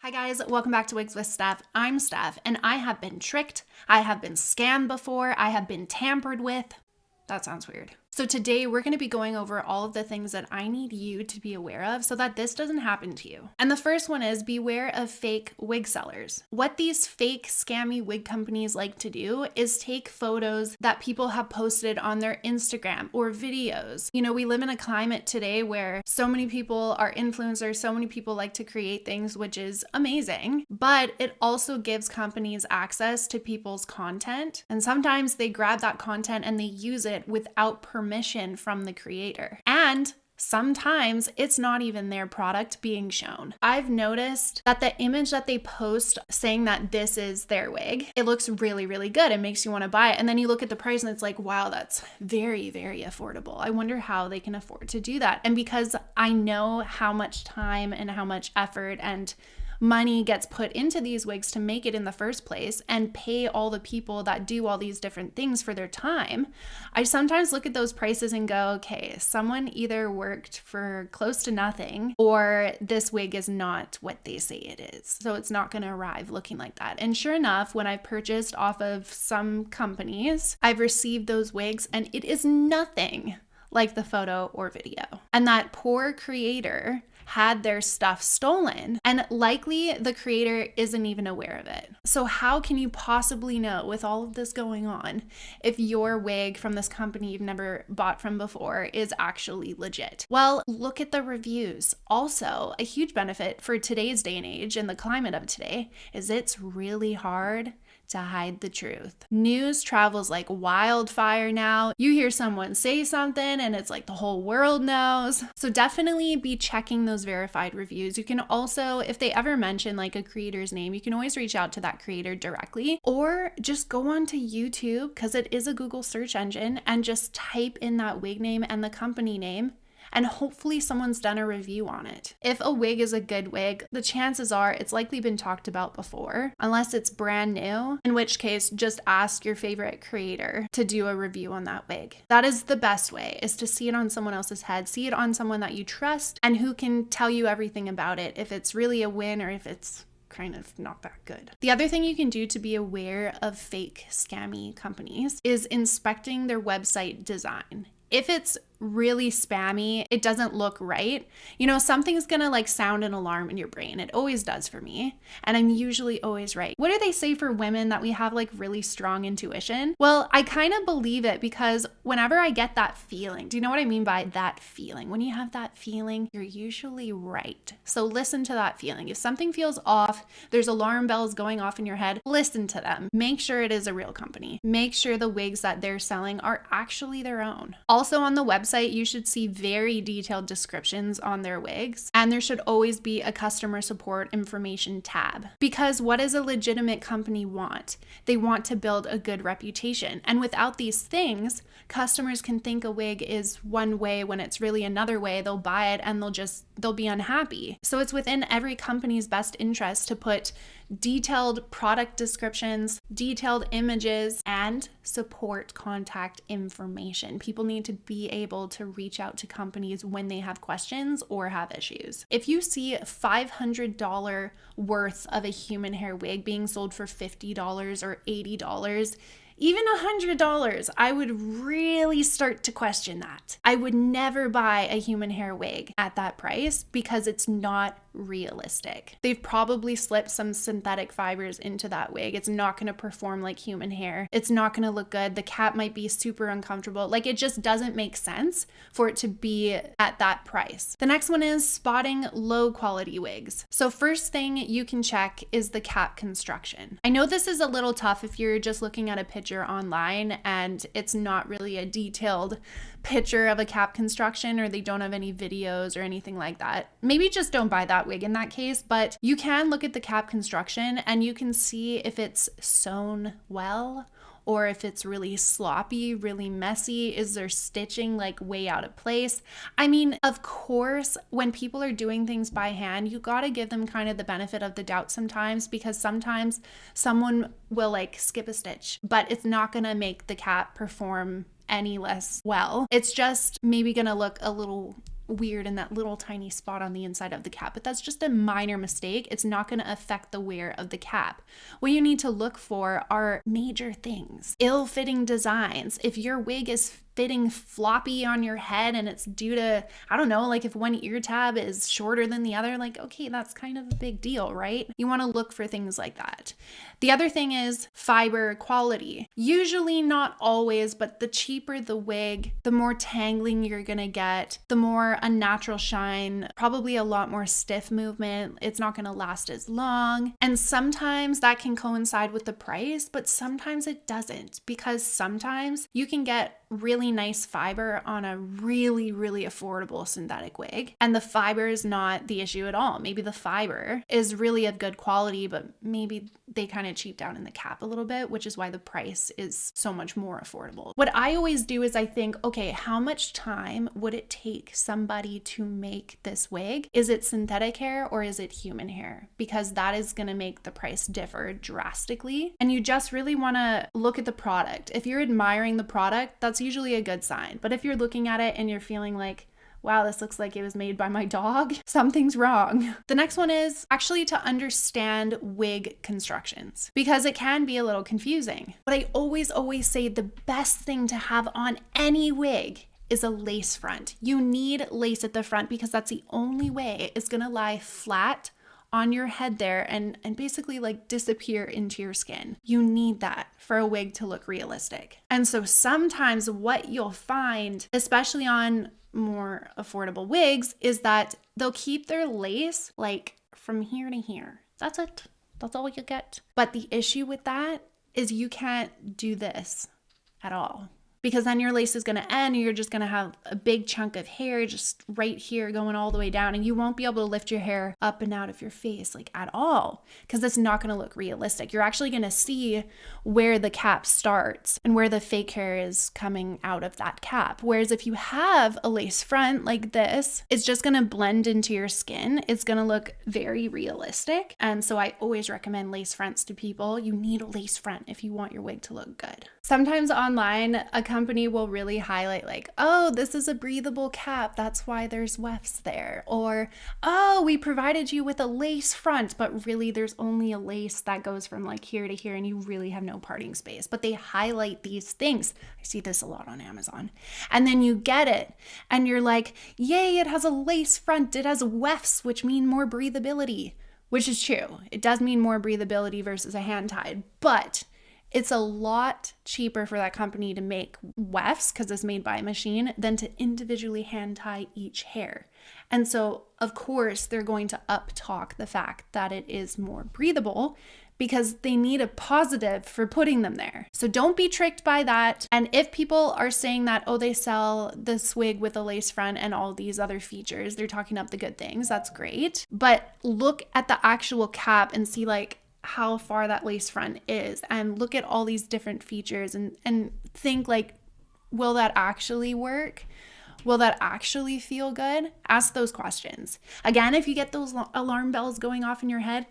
Hi guys, welcome back to Wigs with Steph. I'm Steph, and I have been tricked, I have been scammed before, I have been tampered with. That sounds weird. So today we're going to be going over all of the things that I need you to be aware of so that this doesn't happen to you. And the first one is beware of fake wig sellers. What these fake scammy wig companies like to do is take photos that people have posted on their Instagram or videos. You know, we live in a climate today where so many people are influencers, so many people like to create things, which is amazing, but it also gives companies access to people's content. And sometimes they grab that content and they use it without permission from the creator. And sometimes it's not even their product being shown. I've noticed that the image that they post saying that this is their wig, it looks really, really good. It makes you want to buy it. And then you look at the price and it's like, wow, that's very, very affordable. I wonder how they can afford to do that. And because I know how much time and how much effort and money gets put into these wigs to make it in the first place and pay all the people that do all these different things for their time, I sometimes look at those prices and go, okay, someone either worked for close to nothing or this wig is not what they say it is. So it's not going to arrive looking like that. And sure enough, when I've purchased off of some companies, I've received those wigs and it is nothing like the photo or video. And that poor creator had their stuff stolen, and likely the creator isn't even aware of it. So how can you possibly know, with all of this going on, if your wig from this company you've never bought from before is actually legit? Well, look at the reviews. Also, a huge benefit for today's day and age and the climate of today is it's really hard to hide the truth. News travels like wildfire now. You hear someone say something and it's like the whole world knows. So definitely be checking those verified reviews. You can also, if they ever mention like a creator's name, you can always reach out to that creator directly, or just go onto YouTube, because it is a Google search engine, and just type in that wig name and the company name, and hopefully someone's done a review on it. If a wig is a good wig, the chances are it's likely been talked about before, unless it's brand new, in which case just ask your favorite creator to do a review on that wig. That is the best way, is to see it on someone else's head, see it on someone that you trust and who can tell you everything about it, if it's really a win or if it's kind of not that good. The other thing you can do to be aware of fake scammy companies is inspecting their website design. If it's really spammy, it doesn't look right, you know, something's gonna like sound an alarm in your brain. It always does for me, and I'm usually always right. What do they say for women, that we have like really strong intuition? Well, I kind of believe it, because whenever I get that feeling, do you know what I mean by that feeling? When you have that feeling, you're usually right. So listen to that feeling. If something feels off, there's alarm bells going off in your head, listen to them. Make sure it is a real company. Make sure the wigs that they're selling are actually their own. Also on the website, you should see very detailed descriptions on their wigs, and there should always be a customer support information tab, because what does a legitimate company want? They want to build a good reputation, and without these things, customers can think a wig is one way when it's really another way. They'll buy it and they'll be unhappy. So it's within every company's best interest to put detailed product descriptions, detailed images, and support contact information. People need to be able to reach out to companies when they have questions or have issues. If you see $500 worth of a human hair wig being sold for $50 or $80, even $100, I would really start to question that. I would never buy a human hair wig at that price, because it's not realistic. They've probably slipped some synthetic fibers into that wig. It's not going to perform like human hair. It's not going to look good. The cap might be super uncomfortable. Like, it just doesn't make sense for it to be at that price. The next one is spotting low quality wigs. So first thing you can check is the cap construction. I know this is a little tough if you're just looking at a picture online and it's not really a detailed picture of a cap construction, or they don't have any videos or anything like that. Maybe just don't buy that wig in that case, but you can look at the cap construction and you can see if it's sewn well or if it's really sloppy, really messy. Is there stitching like way out of place? I mean, of course, when people are doing things by hand, you gotta give them kind of the benefit of the doubt sometimes, because sometimes someone will like skip a stitch, but it's not gonna make the cap perform any less well. It's just maybe gonna look a little weird in that little tiny spot on the inside of the cap, but that's just a minor mistake. It's not going to affect the wear of the cap. What you need to look for are major things, ill-fitting designs. If your wig is fitting floppy on your head and it's due to, I don't know, like if one ear tab is shorter than the other, like, okay, that's kind of a big deal, right? You want to look for things like that. The other thing is fiber quality. Usually, not always, but the cheaper the wig, the more tangling you're gonna get, the more unnatural shine, probably a lot more stiff movement. It's not gonna last as long. And sometimes that can coincide with the price, but sometimes it doesn't, because sometimes you can get really nice fiber on a really, really affordable synthetic wig, and the fiber is not the issue at all. Maybe the fiber is really of good quality, but maybe they kind of cheap down in the cap a little bit, which is why the price is so much more affordable. What I always do is I think, okay, how much time would it take somebody to make this wig? Is it synthetic hair or is it human hair? Because that is going to make the price differ drastically. And you just really want to look at the product. If you're admiring the product, that's usually a good sign. But if you're looking at it and you're feeling like, wow, this looks like it was made by my dog, something's wrong. The next one is actually to understand wig constructions, because it can be a little confusing. But I always say the best thing to have on any wig is a lace front. You need lace at the front because that's the only way it's gonna lie flat on your head there and basically like disappear into your skin. You need that for a wig to look realistic. And so sometimes what you'll find, especially on more affordable wigs, is that they'll keep their lace like from here to here. That's it. That's all you get. But the issue with that is you can't do this at all, because then your lace is going to end and you're just going to have a big chunk of hair just right here going all the way down, and you won't be able to lift your hair up and out of your face like at all, because it's not going to look realistic. You're actually going to see where the cap starts and where the fake hair is coming out of that cap. Whereas if you have a lace front like this, it's just going to blend into your skin. It's going to look very realistic. And so I always recommend lace fronts to people. You need a lace front if you want your wig to look good. Sometimes online, a company will really highlight like, oh, this is a breathable cap, that's why there's wefts there. Or, oh, we provided you with a lace front, but really there's only a lace that goes from like here to here and you really have no parting space. But they highlight these things. I see this a lot on Amazon. And then you get it and you're like, yay, it has a lace front, it has wefts, which mean more breathability, which is true. It does mean more breathability versus a hand tied, but it's a lot cheaper for that company to make wefts, because it's made by a machine, than to individually hand tie each hair. And so, of course, they're going to up-talk the fact that it is more breathable because they need a positive for putting them there. So don't be tricked by that. And if people are saying that, oh, they sell this wig with a lace front and all these other features, they're talking up the good things, that's great. But look at the actual cap and see like how far that lace front is, and look at all these different features and think like, will that actually work? Will that actually feel good? Ask those questions. Again, if you get those alarm bells going off in your head,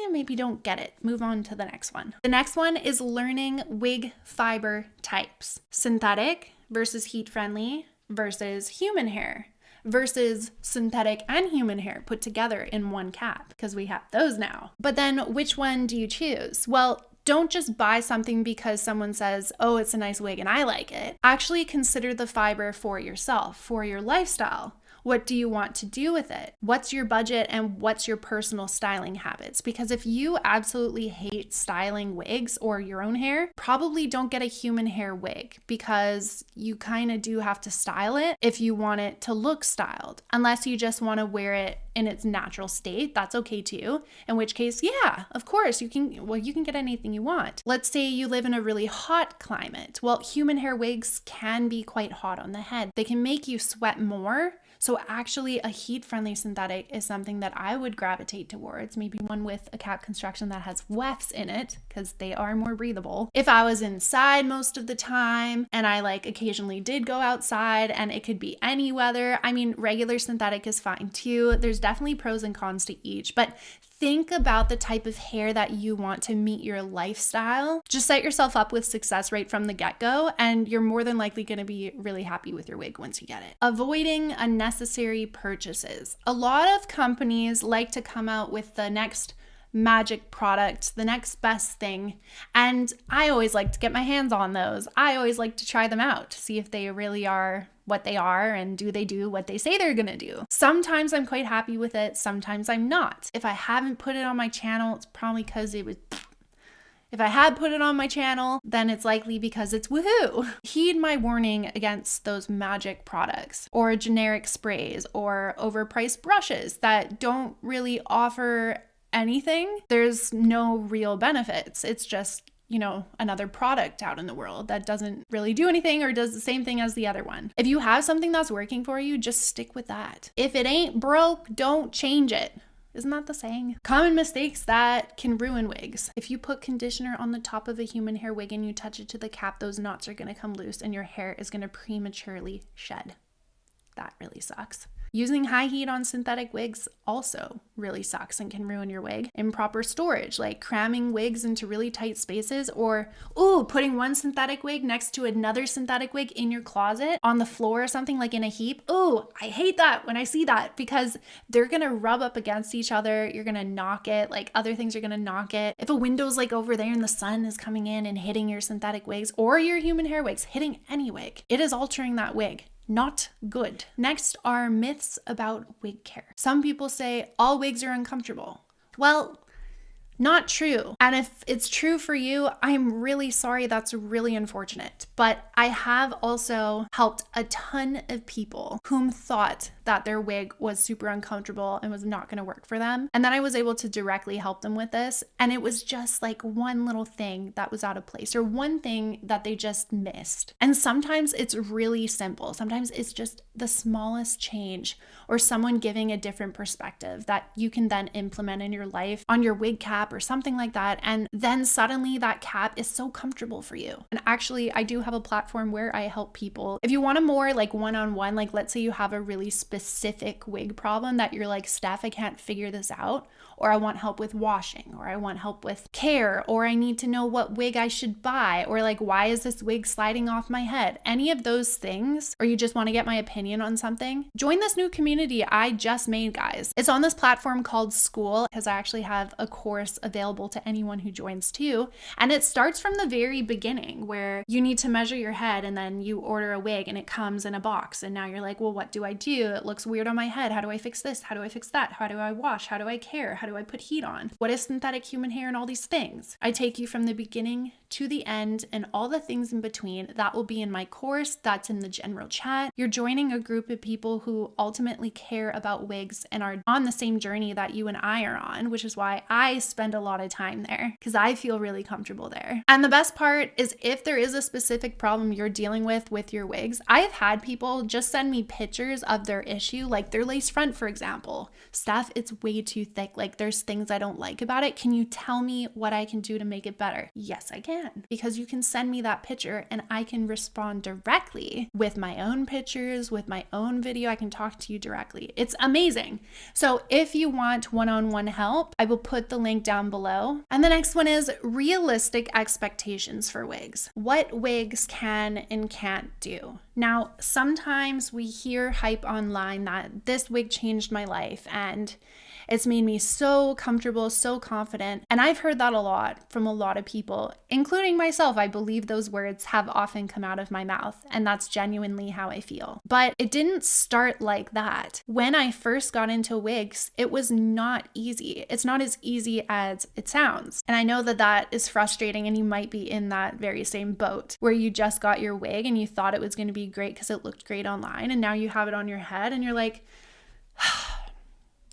maybe don't get it. Move on to the next one. The next one is learning wig fiber types. Synthetic versus heat friendly versus human hair versus synthetic and human hair put together in one cap, because we have those now. But then which one do you choose? Well, don't just buy something because someone says, oh, it's a nice wig and I like it. Actually consider the fiber for yourself, for your lifestyle. What do you want to do with it? What's your budget and what's your personal styling habits? Because if you absolutely hate styling wigs or your own hair, probably don't get a human hair wig, because you kind of do have to style it if you want it to look styled. Unless you just want to wear it in its natural state, that's okay too. In which case, yeah, of course, you can get anything you want. Let's say you live in a really hot climate. Well, human hair wigs can be quite hot on the head. They can make you sweat more. So actually a heat-friendly synthetic is something that I would gravitate towards, maybe one with a cap construction that has wefts in it, because they are more breathable. If I was inside most of the time and I like occasionally did go outside and it could be any weather, I mean, regular synthetic is fine too. There's definitely pros and cons to each, but think about the type of hair that you want to meet your lifestyle. Just set yourself up with success right from the get-go, and you're more than likely going to be really happy with your wig once you get it. Avoiding unnecessary purchases. A lot of companies like to come out with the next magic product, the next best thing. And I always like to get my hands on those. I always like to try them out to see if they really are what they are and do they do what they say they're gonna do. Sometimes I'm quite happy with it, sometimes I'm not. If I haven't put it on my channel, it's probably because it was... If I had put it on my channel, then it's likely because it's woohoo. Heed my warning against those magic products or generic sprays or overpriced brushes that don't really offer anything. There's no real benefits. It's just, another product out in the world that doesn't really do anything or does the same thing as the other one. If you have something that's working for you, just stick with that. If it ain't broke, don't change it. Isn't that the saying? Common mistakes that can ruin wigs. If you put conditioner on the top of a human hair wig and you touch it to the cap, those knots are gonna come loose and your hair is gonna prematurely shed. That really sucks. Using high heat on synthetic wigs also really sucks and can ruin your wig. Improper storage, like cramming wigs into really tight spaces, or putting one synthetic wig next to another synthetic wig in your closet on the floor or something, like in a heap. I hate that when I see that, because they're gonna rub up against each other. You're gonna knock it, like other things are gonna knock it. If a window's like over there and the sun is coming in and hitting your synthetic wigs or your human hair wigs, hitting any wig, it is altering that wig. Not good. Next are myths about wig care. Some people say all wigs are uncomfortable. Well, not true. And if it's true for you, I'm really sorry. That's really unfortunate. But I have also helped a ton of people whom thought that their wig was super uncomfortable and was not going to work for them. And then I was able to directly help them with this. And it was just like one little thing that was out of place or one thing that they just missed. And sometimes it's really simple. Sometimes it's just the smallest change or someone giving a different perspective that you can then implement in your life on your wig cap or something like that. And then suddenly that cap is so comfortable for you. And actually, I do have a platform where I help people. If you want a more like one-on-one, like let's say you have a really specific wig problem that you're like, Steph, I can't figure this out, or I want help with washing, or I want help with care, or I need to know what wig I should buy, or like, why is this wig sliding off my head? Any of those things, or you just want to get my opinion on something, join this new community I just made, guys. It's on this platform called School, because I actually have a course available to anyone who joins too. And it starts from the very beginning where you need to measure your head and then you order a wig and it comes in a box. And now you're like, well, what do I do? It looks weird on my head. How do I fix this? How do I fix that? How do I wash? How do I care? How do I put heat on? What is synthetic human hair and all these things? I take you from the beginning to the end and all the things in between. That will be in my course. That's in the general chat. You're joining a group of people who ultimately care about wigs and are on the same journey that you and I are on, which is why I spend a lot of time there because I feel really comfortable there. And the best part is if there is a specific problem you're dealing with your wigs, I've had people just send me pictures of their issue, like their lace front, for example. Steph, it's way too thick. Like there's things I don't like about it. Can you tell me what I can do to make it better? Yes, I can, because you can send me that picture and I can respond directly with my own pictures, with my own video. I can talk to you directly. It's amazing. So if you want one-on-one help, I will put the link down below. And the next one is realistic expectations for wigs. What wigs can and can't do. Now, sometimes we hear hype online that this wig changed my life and it's made me so comfortable, so confident. And I've heard that a lot from a lot of people, including myself. I believe those words have often come out of my mouth, and that's genuinely how I feel. But it didn't start like that. When I first got into wigs, it was not easy. It's not as easy as it sounds. And I know that that is frustrating, and you might be in that very same boat where you just got your wig and you thought it was going to be great because it looked great online, and now you have it on your head and you're like,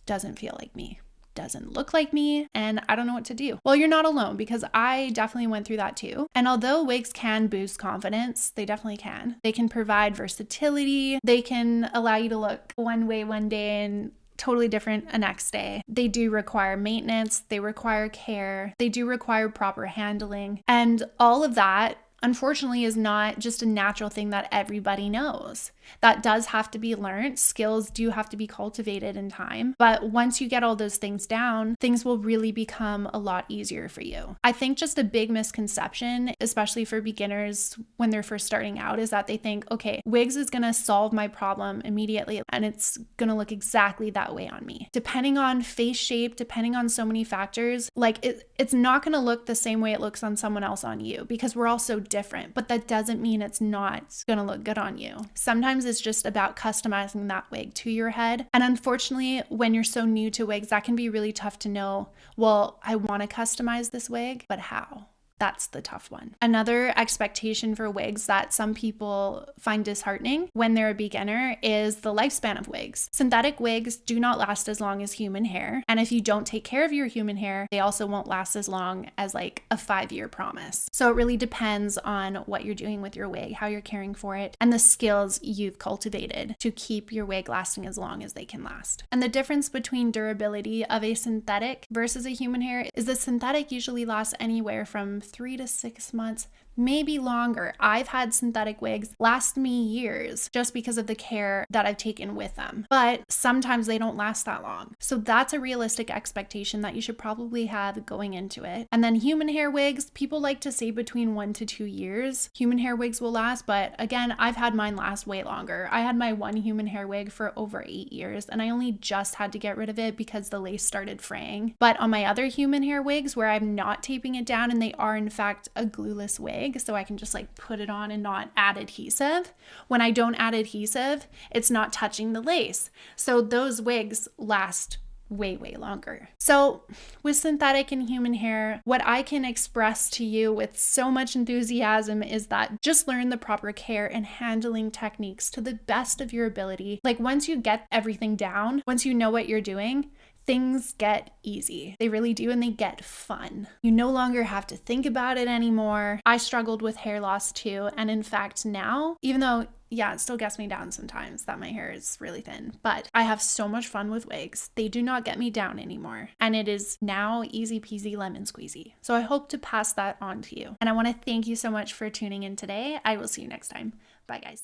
doesn't feel like me, doesn't look like me, and I don't know what to do. Well, you're not alone, because I definitely went through that too. And although wigs can boost confidence, they definitely can. They can provide versatility. They can allow you to look one way one day and totally different the next day. They do require maintenance. They require care. They do require proper handling. And all of that unfortunately is not just a natural thing that everybody knows. That does have to be learned. Skills do have to be cultivated in time. But once you get all those things down, things will really become a lot easier for you. I think just a big misconception, especially for beginners when they're first starting out, is that they think, okay, wigs is going to solve my problem immediately and it's going to look exactly that way on me. Depending on face shape, depending on so many factors, like it's not going to look the same way it looks on someone else on you, because we're all so different, but that doesn't mean it's not going to look good on you. Sometimes it's just about customizing that wig to your head. And unfortunately, when you're so new to wigs, that can be really tough to know, well, I want to customize this wig, but how? That's the tough one. Another expectation for wigs that some people find disheartening when they're a beginner is the lifespan of wigs. Synthetic wigs do not last as long as human hair. And if you don't take care of your human hair, they also won't last as long as like a 5-year promise. So it really depends on what you're doing with your wig, how you're caring for it, and the skills you've cultivated to keep your wig lasting as long as they can last. And the difference between durability of a synthetic versus a human hair is the synthetic usually lasts anywhere from 3 to 6 months, maybe longer. I've had synthetic wigs last me years just because of the care that I've taken with them. But sometimes they don't last that long. So that's a realistic expectation that you should probably have going into it. And then human hair wigs, people like to say between 1 to 2 years human hair wigs will last. But again, I've had mine last way longer. I had my one human hair wig for over 8 years and I only just had to get rid of it because the lace started fraying. But on my other human hair wigs where I'm not taping it down and they are in fact a glueless wig, so I can just like put it on and not add adhesive. When I don't add adhesive, it's not touching the lace. So those wigs last way longer. So with synthetic and human hair, what I can express to you with so much enthusiasm is that just learn the proper care and handling techniques to the best of your ability. Like once you get everything down, once you know what you're doing, things get easy. They really do, and they get fun. You no longer have to think about it anymore. I struggled with hair loss too, and in fact now, even though yeah, it still gets me down sometimes that my hair is really thin, but I have so much fun with wigs. They do not get me down anymore. And it is now easy peasy lemon squeezy. So I hope to pass that on to you. And I want to thank you so much for tuning in today. I will see you next time. Bye guys.